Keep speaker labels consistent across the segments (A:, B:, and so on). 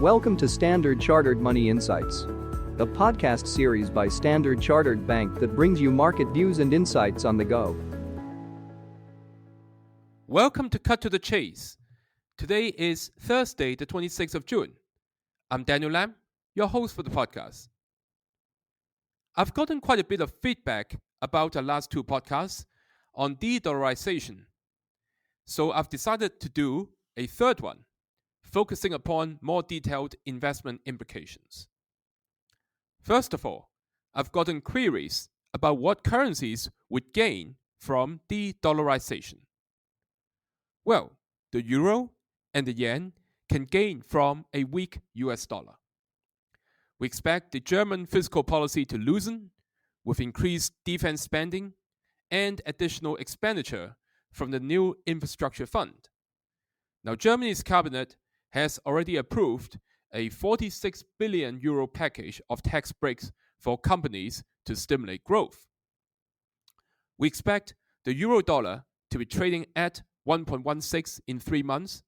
A: Welcome to Standard Chartered Money Insights, a podcast series by Standard Chartered Bank that brings you market views and insights on the go.
B: Welcome to Cut to the Chase. Today is Thursday, the 26th of June. I'm Daniel Lam, your host for the podcast. I've gotten quite a bit of feedback about our last two podcasts on De-Dollarisation, so I've decided to do a third one, focusing upon more detailed investment implications. First of all, I've gotten queries about what currencies would gain from de-dollarization. Well, the euro and the yen can gain from a weak US dollar. We expect the German fiscal policy to loosen with increased defense spending and additional expenditure from the new infrastructure fund. Now, Germany's cabinet has already approved a 46 billion euro package of tax breaks for companies to stimulate growth. We expect the euro dollar to be trading at 1.16 in 3 months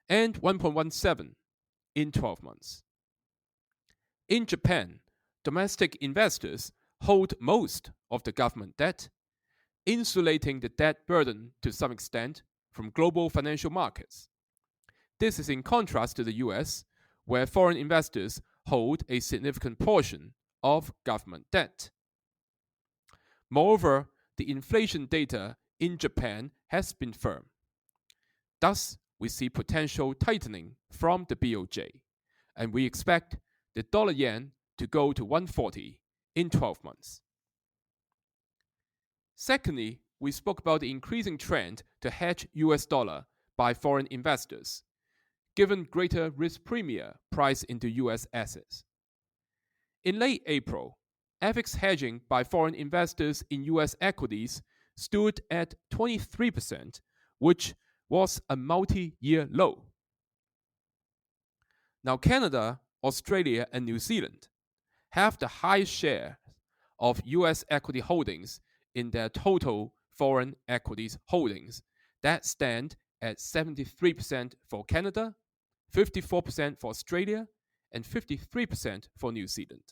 B: and 1.17 in 12 months. In Japan, domestic investors hold most of the government debt, insulating the debt burden to some extent from global financial markets. This is in contrast to the US, where foreign investors hold a significant portion of government debt. Moreover, the inflation data in Japan has been firm. Thus, we see potential tightening from the BOJ, and we expect the dollar-yen to go to 140 in 12 months. Secondly, we spoke about the increasing trend to hedge US dollar by foreign investors, given greater risk premia priced into US assets. In late April, FX hedging by foreign investors in US equities stood at 23%, which was a multi-year low. Now, Canada, Australia, and New Zealand have the highest share of US equity holdings in their total foreign equities holdings that stand at 73% for Canada, 54% for Australia, and 53% for New Zealand.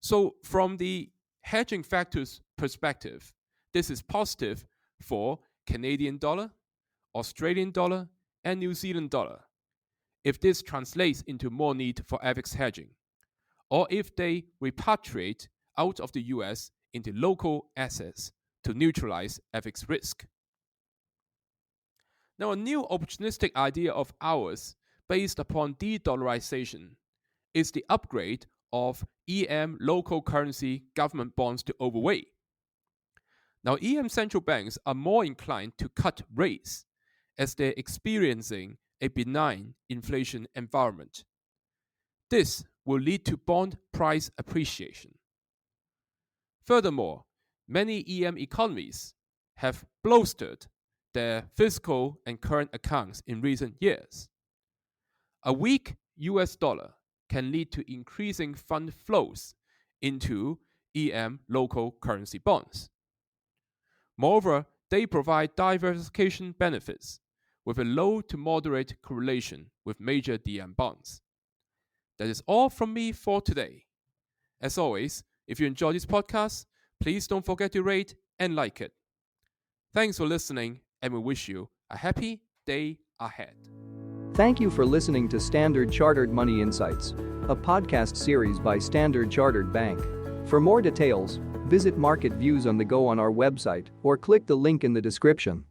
B: So from the hedging factors perspective, this is positive for Canadian dollar, Australian dollar, and New Zealand dollar, if this translates into more need for FX hedging, or if they repatriate out of the US into local assets to neutralize FX risk. Now, a new opportunistic idea of ours based upon de-dollarization is the upgrade of EM local currency government bonds to overweight. Now, EM central banks are more inclined to cut rates as they're experiencing a benign inflation environment. This will lead to bond price appreciation. Furthermore, many EM economies have bolstered their fiscal and current accounts in recent years. A weak US dollar can lead to increasing fund flows into EM local currency bonds. Moreover, they provide diversification benefits with a low to moderate correlation with major DM bonds. That is all from me for today. As always, if you enjoy this podcast, please don't forget to rate and like it. Thanks for listening, and we wish you a happy day ahead.
A: Thank you for listening to Standard Chartered Money Insights, a podcast series by Standard Chartered Bank. For more details, visit Market Views on the Go on our website or click the link in the description.